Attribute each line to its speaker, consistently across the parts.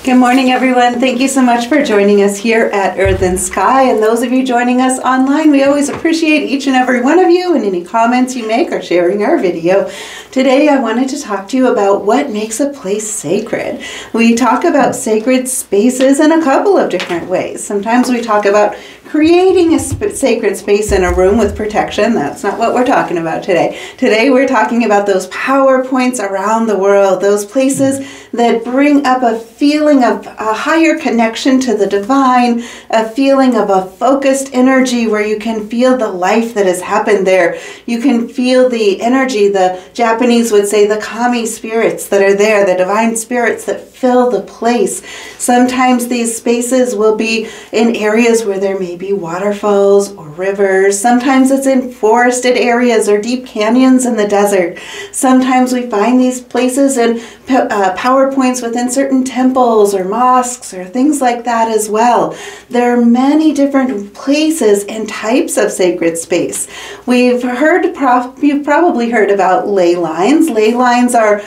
Speaker 1: Good morning, everyone. Thank you so much for joining us here at Earth and Sky. And those of you joining us online, we always appreciate each and every one of you and any comments you make or sharing our video. Today, I wanted to talk to you about what makes a place sacred. We talk about sacred spaces in a couple of different ways. Sometimes we talk about creating a sacred space in a room with protection. That's not what we're talking about today. Today we're talking about those power points around the world, those places that bring up a feeling of a higher connection to the divine, a feeling of a focused energy where you can feel the life that has happened there. You can feel the energy, the Japanese would say the kami spirits that are there, the divine spirits that fill the place. Sometimes these spaces will be in areas where there may be waterfalls or rivers. Sometimes it's in forested areas or deep canyons in the desert. Sometimes we find these places in power points within certain temples or mosques or things like that as well. There are many different places and types of sacred space. You've probably heard about ley lines. Ley lines are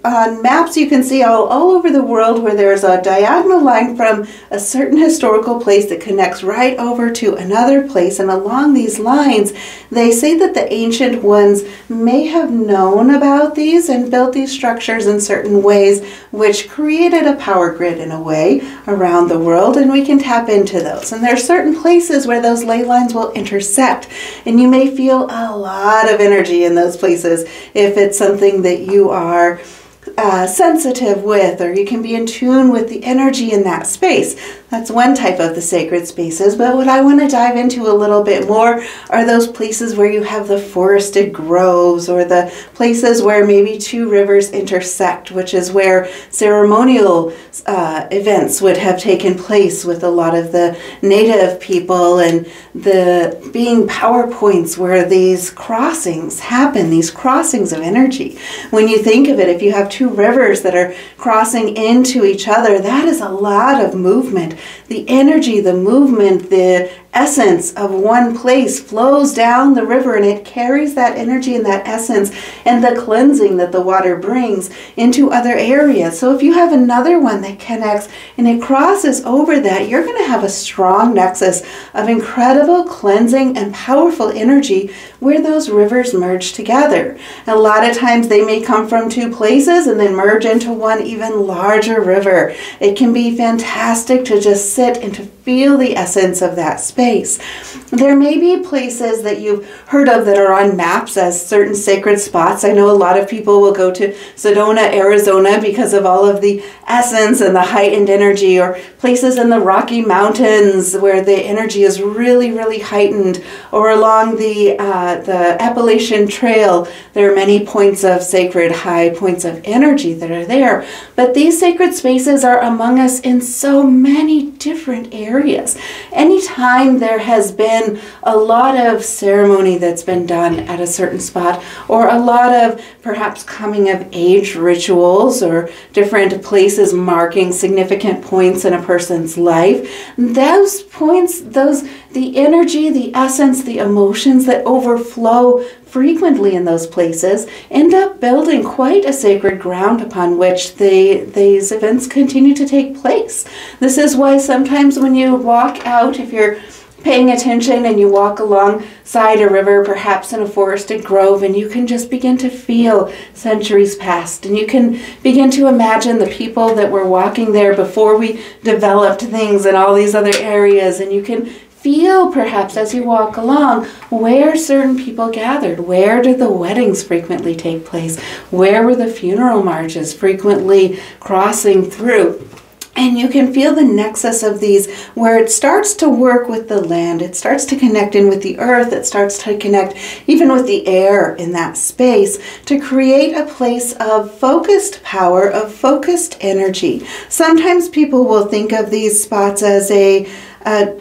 Speaker 1: on maps you can see all over the world where there's a diagonal line from a certain historical place that connects right over to another place, and along these lines they say that the ancient ones may have known about these and built these structures in certain ways which created a power grid in a way around the world, and we can tap into those. And there are certain places where those ley lines will intersect, and you may feel a lot of energy in those places if it's something that you are sensitive with, or you can be in tune with the energy in that space. That's one type of the sacred spaces, but what I want to dive into a little bit more are those places where you have the forested groves, or the places where maybe two rivers intersect, which is where ceremonial events would have taken place with a lot of the native people, and the being power points where these crossings happen, these crossings of energy. When you think of it, if you have two rivers that are crossing into each other, that is a lot of movement. The energy, the movement, the essence of one place flows down the river, and it carries that energy and that essence and the cleansing that the water brings into other areas. So if you have another one that connects and it crosses over that, you're going to have a strong nexus of incredible cleansing and powerful energy where those rivers merge together. A lot of times they may come from two places and then merge into one even larger river. It can be fantastic to just sit and to feel the essence of that space. There may be places that you've heard of that are on maps as certain sacred spots. I know a lot of people will go to Sedona, Arizona because of all of the essence and the heightened energy, or places in the Rocky Mountains where the energy is really, really heightened, or along the Appalachian Trail. There are many points of sacred high points of energy that are there. But these sacred spaces are among us in so many different areas. Anytime there has been a lot of ceremony that's been done at a certain spot, or a lot of perhaps coming of age rituals, or different places marking significant points in a person's life, those points, the energy, the essence, the emotions that overflow frequently in those places end up building quite a sacred ground upon which these events continue to take place. This is why sometimes when you walk out, if you're paying attention and you walk alongside a river, perhaps in a forested grove, and you can just begin to feel centuries past, and you can begin to imagine the people that were walking there before we developed things in all these other areas, and you can feel perhaps as you walk along where certain people gathered. Where did the weddings frequently take place? Where were the funeral marches frequently crossing through? And you can feel the nexus of these, where it starts to work with the land, it starts to connect in with the earth, it starts to connect even with the air in that space to create a place of focused power, of focused energy. Sometimes people will think of these spots as a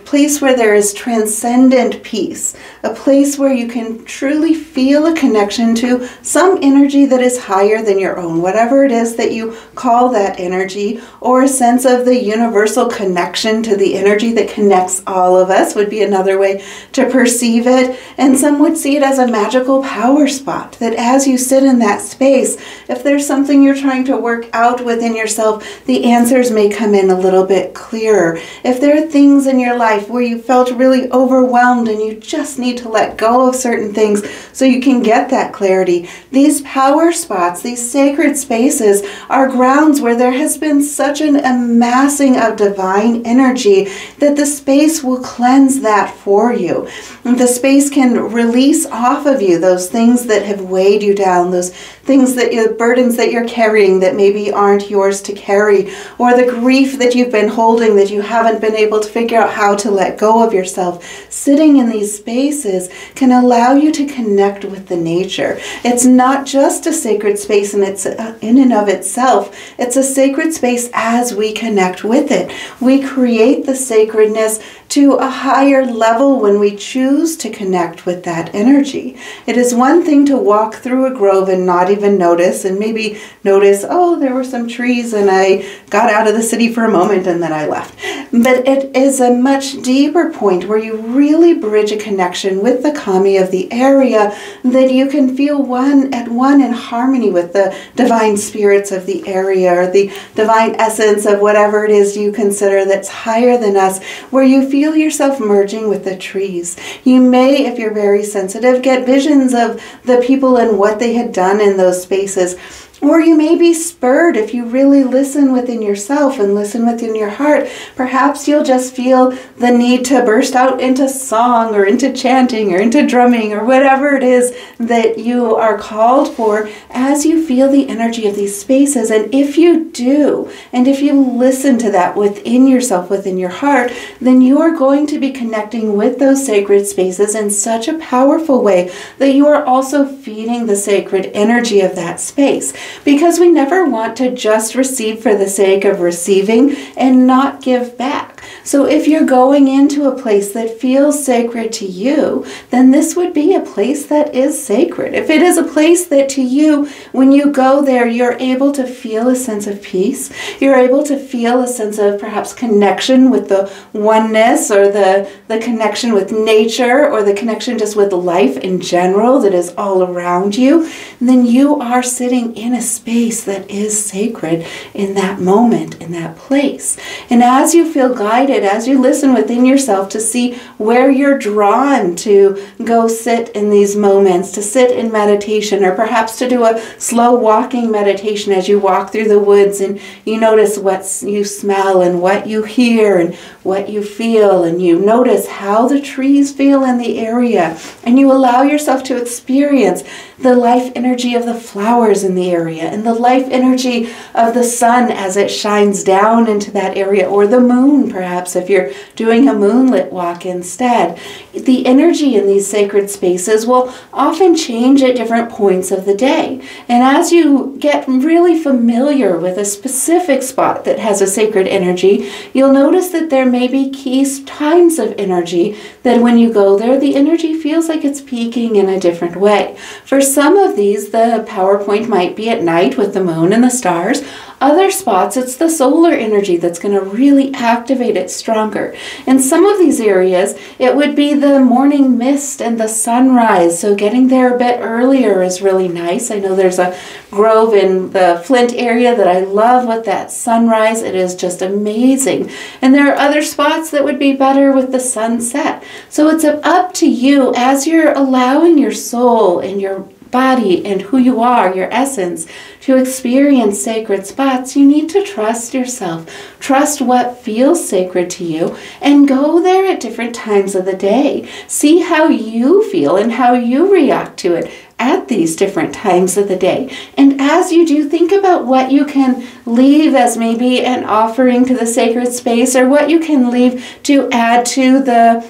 Speaker 1: place where there is transcendent peace, a place where you can truly feel a connection to some energy that is higher than your own, whatever it is that you call that energy, or a sense of the universal connection to the energy that connects all of us would be another way to perceive it. And some would see it as a magical power spot, that as you sit in that space, if there's something you're trying to work out within yourself, the answers may come in a little bit clearer. If there are things in your life where you felt really overwhelmed and you just need to let go of certain things so you can get that clarity, these power spots, these sacred spaces, are grounds where there has been such an amassing of divine energy that the space will cleanse that for you. And the space can release off of you those things that have weighed you down, those things that the burdens that you're carrying that maybe aren't yours to carry, or the grief that you've been holding that you haven't been able to figure out how to let go of yourself. Sitting in these spaces can allow you to connect with the nature. It's not just a sacred space in and of itself. It's a sacred space as we connect with it. We create the sacredness to a higher level when we choose to connect with that energy. It is one thing to walk through a grove and not even notice, and maybe notice, oh, there were some trees and I got out of the city for a moment and then I left. But it is a much deeper point where you really bridge a connection with the kami of the area, that you can feel one in harmony with the divine spirits of the area, or the divine essence of whatever it is you consider that's higher than us, where you feel yourself merging with the trees. You may, if you're very sensitive, get visions of the people and what they had done in those spaces. Or you may be spurred if you really listen within yourself and listen within your heart. Perhaps you'll just feel the need to burst out into song or into chanting or into drumming or whatever it is that you are called for as you feel the energy of these spaces. And if you do, and if you listen to that within yourself, within your heart, then you are going to be connecting with those sacred spaces in such a powerful way that you are also feeding the sacred energy of that space. Because we never want to just receive for the sake of receiving and not give back. So if you're going into a place that feels sacred to you, then this would be a place that is sacred. If it is a place that to you, when you go there, you're able to feel a sense of peace, you're able to feel a sense of perhaps connection with the oneness, or the connection with nature, or the connection just with life in general that is all around you, then you are sitting in a space that is sacred in that moment, in that place. And as you feel guided, as you listen within yourself to see where you're drawn to go sit in these moments, to sit in meditation, or perhaps to do a slow walking meditation as you walk through the woods and you notice what you smell and what you hear and what you feel, and you notice how the trees feel in the area, and you allow yourself to experience the life energy of the flowers in the area and the life energy of the sun as it shines down into that area, or the moon perhaps if you're doing a moonlit walk instead. The energy in these sacred spaces will often change at different points of the day. And as you get really familiar with a specific spot that has a sacred energy, you'll notice that there may be key times of energy that when you go there, the energy feels like it's peaking in a different way. For some of these, the power point might be at night with the moon and the stars. Other spots, it's the solar energy that's going to really activate it stronger. In some of these areas, it would be the morning mist and the sunrise, so getting there a bit earlier is really nice. I know there's a grove in the Flint area that I love with that sunrise. It is just amazing. And there are other spots that would be better with the sunset. So it's up to you as you're allowing your soul and your body and who you are, your essence, to experience sacred spots. You need to trust yourself. Trust what feels sacred to you and go there at different times of the day. See how you feel and how you react to it at these different times of the day. And as you do, think about what you can leave as maybe an offering to the sacred space, or what you can leave to add to the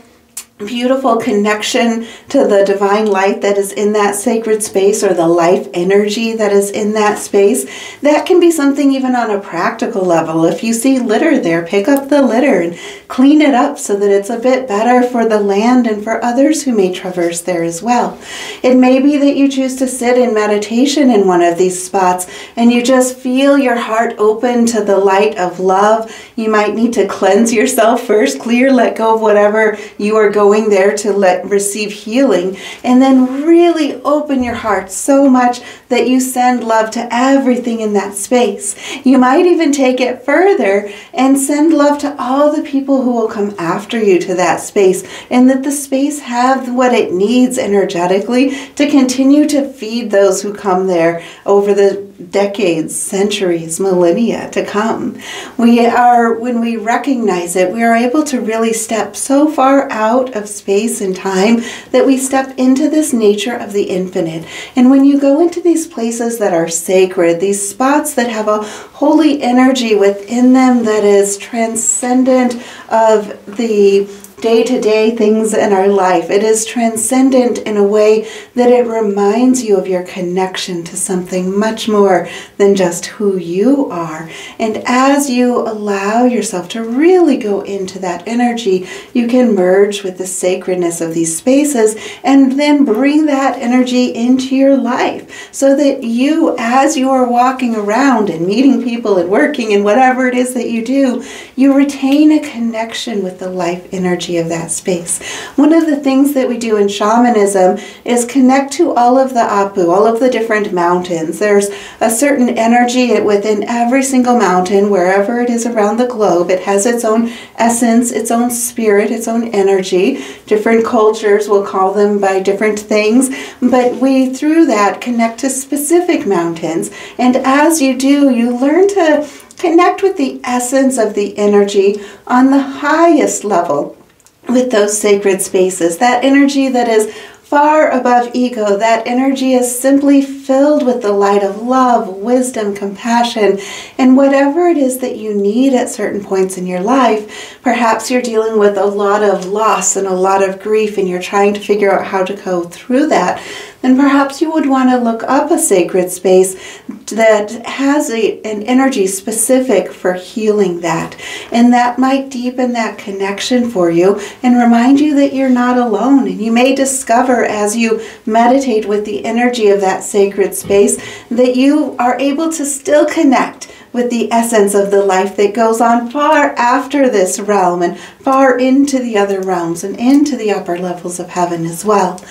Speaker 1: beautiful connection to the divine light that is in that sacred space, or the life energy that is in that space. That can be something even on a practical level. If you see litter there, pick up the litter and clean it up so that it's a bit better for the land and for others who may traverse there as well. It may be that you choose to sit in meditation in one of these spots and you just feel your heart open to the light of love. You might need to cleanse yourself first, let go of whatever you are going there to receive healing, and then really open your heart so much that you send love to everything in that space. You might even take it further and send love to all the people who will come after you to that space, and that the space have what it needs energetically to continue to feed those who come there over the decades, centuries, millennia to come. When we recognize it, we are able to really step so far out of space and time that we step into this nature of the infinite. And when you go into these places that are sacred, these spots that have a holy energy within them that is transcendent of the day-to-day things in our life. It is transcendent in a way that it reminds you of your connection to something much more than just who you are. And as you allow yourself to really go into that energy, you can merge with the sacredness of these spaces and then bring that energy into your life, so that you, as you are walking around and meeting people and working and whatever it is that you do, you retain a connection with the life energy of that space. One of the things that we do in shamanism is connect to all of the Apu, all of the different mountains. There's a certain energy within every single mountain, wherever it is around the globe. It has its own essence, its own spirit, its own energy. Different cultures will call them by different things, but we, through that, connect to specific mountains. And as you do, you learn to connect with the essence of the energy on the highest level with those sacred spaces. That energy that is far above ego. That energy is simply filled with the light of love, wisdom, compassion, and whatever it is that you need at certain points in your life. Perhaps you're dealing with a lot of loss and a lot of grief, and you're trying to figure out how to go through that. Then perhaps you would want to look up a sacred space that has an energy specific for healing that. And that might deepen that connection for you and remind you that you're not alone. And you may discover as you meditate with the energy of that sacred space that you are able to still connect with the essence of the life that goes on far after this realm and far into the other realms and into the upper levels of heaven as well.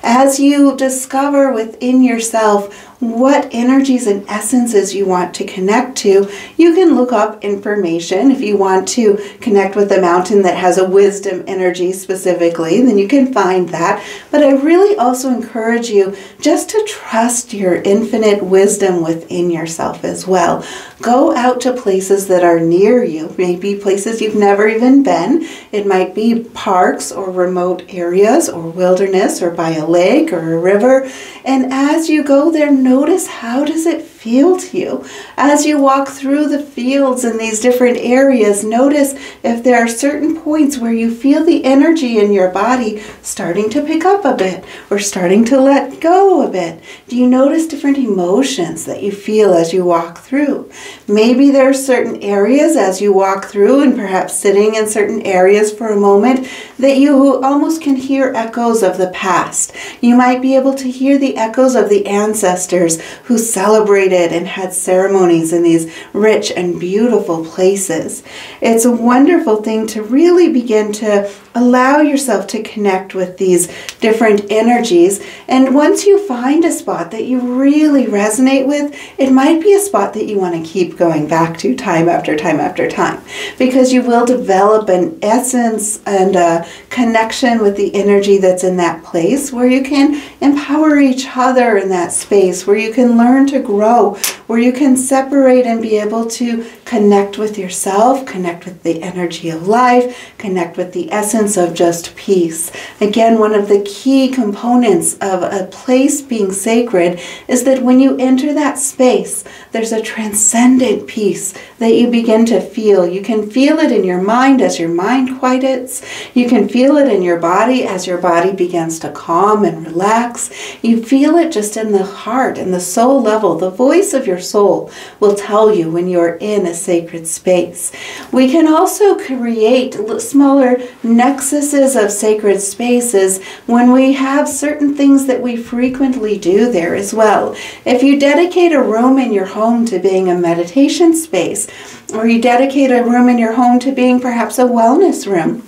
Speaker 1: As you discover within yourself what energies and essences you want to connect to, you can look up information. If you want to connect with a mountain that has a wisdom energy specifically, then you can find that. But I really also encourage you just to trust your infinite wisdom within yourself as well. Go out to places that are near you, maybe places you've never even been. It might be parks or remote areas or wilderness or by a lake or a river. And as you go there, notice, how does it feel to you? As you walk through the fields in these different areas, notice if there are certain points where you feel the energy in your body starting to pick up a bit or starting to let go a bit. Do you notice different emotions that you feel as you walk through? Maybe there are certain areas as you walk through, and perhaps sitting in certain areas for a moment, that you almost can hear echoes of the past. You might be able to hear the echoes of the ancestors who celebrated and had ceremonies in these rich and beautiful places. It's a wonderful thing to really begin to allow yourself to connect with these different energies. And once you find a spot that you really resonate with, it might be a spot that you want to keep going back to time after time after time, because you will develop an essence and a connection with the energy that's in that place, where you can empower each other in that space, where you can learn to grow go, where you can separate and be able to connect with yourself, connect with the energy of life, connect with the essence of just peace. Again, one of the key components of a place being sacred is that when you enter that space, there's a transcendent peace that you begin to feel. You can feel it in your mind as your mind quiets. You can feel it in your body as your body begins to calm and relax. You feel it just in the heart and the soul level. The voice of your soul will tell you when you're in a sacred space. We can also create smaller nexuses of sacred spaces when we have certain things that we frequently do there as well. If you dedicate a room in your home to being a meditation space, or you dedicate a room in your home to being perhaps a wellness room,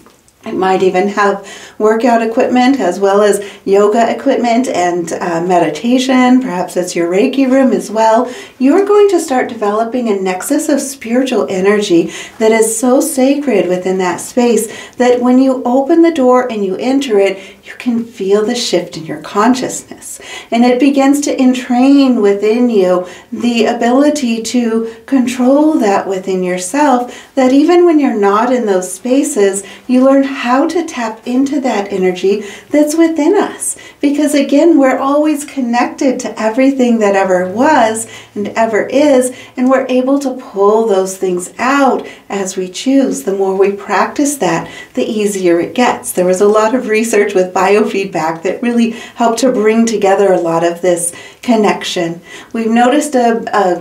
Speaker 1: it might even have workout equipment as well as yoga equipment and meditation. Perhaps it's your Reiki room as well. You're going to start developing a nexus of spiritual energy that is so sacred within that space that when you open the door and you enter it, you can feel the shift in your consciousness. And it begins to entrain within you the ability to control that within yourself, that even when you're not in those spaces, you learn how to tap into that energy that's within us. Because again, we're always connected to everything that ever was and ever is, and we're able to pull those things out as we choose. The more we practice that, the easier it gets. There was a lot of research with biofeedback that really helped to bring together a lot of this connection. We've noticed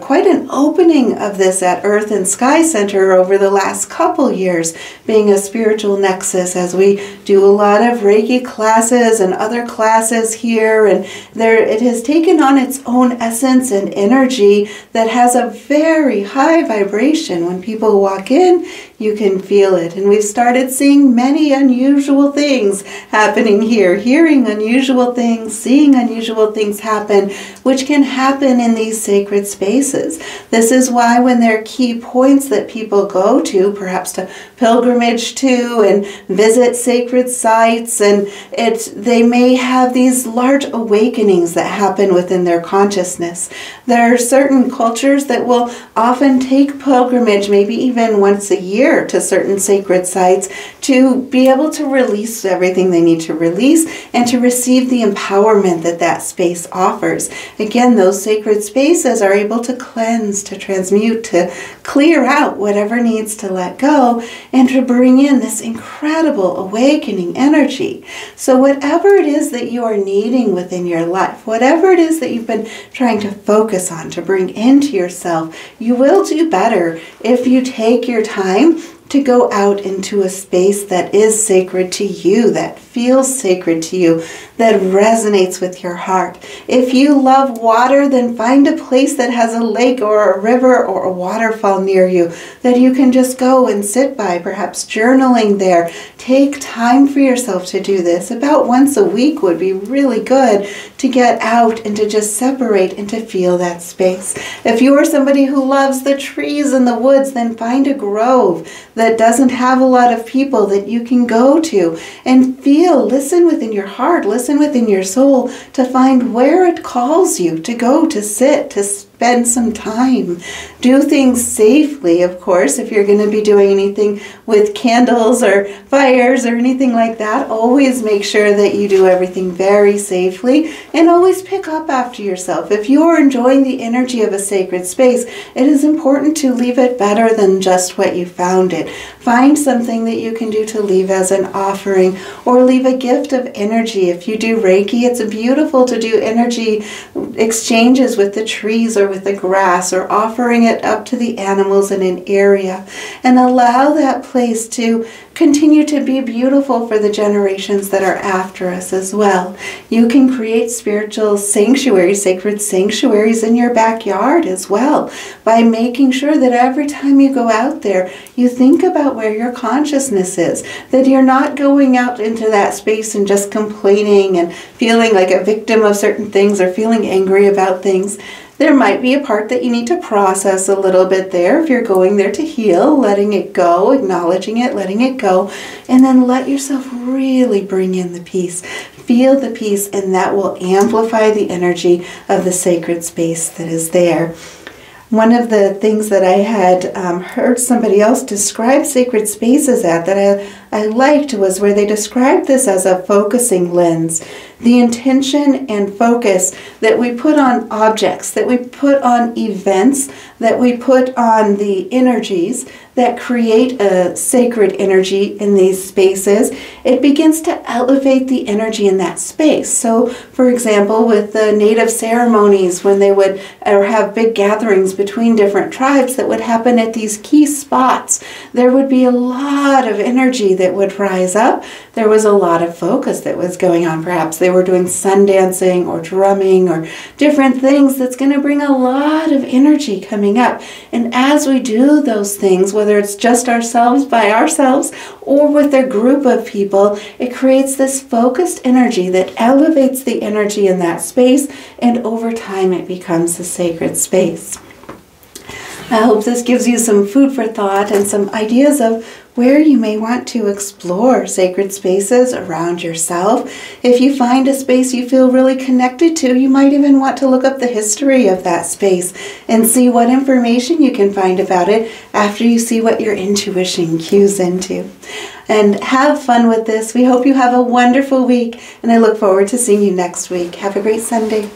Speaker 1: quite an opening of this at Earth and Sky Center over the last couple years, being a spiritual nexus, as we do a lot of Reiki classes and other classes here, and it has taken on its own essence and energy that has a very high vibration. When people walk in, you can feel it. And we've started seeing many unusual things happening here, hearing unusual things, seeing unusual things happen, which can happen in these sacred spaces. This is why when there are key points that people go to, perhaps to pilgrimage to and visit sacred sites, and they may have these large awakenings that happen within their consciousness. There are certain cultures that will often take pilgrimage, maybe even once a year, to certain sacred sites to be able to release everything they need to release and to receive the empowerment that that space offers. Again, those sacred spaces are able to cleanse, to transmute, to clear out whatever needs to let go, and to bring in this incredible awakening energy. So whatever it is that you are needing within your life, whatever it is that you've been trying to focus on to bring into yourself, you will do better if you take your time to go out into a space that is sacred to you, that feels sacred to you, that resonates with your heart. If you love water, then find a place that has a lake or a river or a waterfall near you that you can just go and sit by, perhaps journaling there. Take time for yourself to do this. About once a week would be really good to get out and to just separate and to feel that space. If you are somebody who loves the trees and the woods, then find a grove that doesn't have a lot of people that you can go to and feel, listen within your heart, listen within your soul to find where it calls you to go, to sit, to spend some time. Do things safely, of course. If you're going to be doing anything with candles or fires or anything like that, always make sure that you do everything very safely, and always pick up after yourself. If you are enjoying the energy of a sacred space, it is important to leave it better than just what you found it. Find something that you can do to leave as an offering, or leave a gift of energy. If you do Reiki, it's beautiful to do energy exchanges with the trees or with the grass, or offering it up to the animals in an area, and allow that place to continue to be beautiful for the generations that are after us as well. You can create spiritual sanctuaries, sacred sanctuaries in your backyard as well, by making sure that every time you go out there, you think about where your consciousness is, that you're not going out into that space and just complaining and feeling like a victim of certain things or feeling angry about things. There might be a part that you need to process a little bit there if you're going there to heal, letting it go, acknowledging it, letting it go, and then let yourself really bring in the peace. feel the peace, and that will amplify the energy of the sacred space that is there. One of the things that I had heard somebody else describe sacred spaces at that I liked was where they described this as a focusing lens. The intention and focus that we put on objects, that we put on events, that we put on the energies that create a sacred energy in these spaces, it begins to elevate the energy in that space. So, for example, with the native ceremonies, when they would have big gatherings between different tribes that would happen at these key spots, there would be a lot of energy that would rise up. There was a lot of focus that was going on. Perhaps they were doing sun dancing or drumming or different things that's going to bring a lot of energy coming up. And as we do those things, whether it's just ourselves by ourselves or with a group of people, it creates this focused energy that elevates the energy in that space, and over time it becomes a sacred space. I hope this gives you some food for thought and some ideas of where you may want to explore sacred spaces around yourself. If you find a space you feel really connected to, you might even want to look up the history of that space and see what information you can find about it after you see what your intuition cues into. And have fun with this. We hope you have a wonderful week, and I look forward to seeing you next week. Have a great Sunday.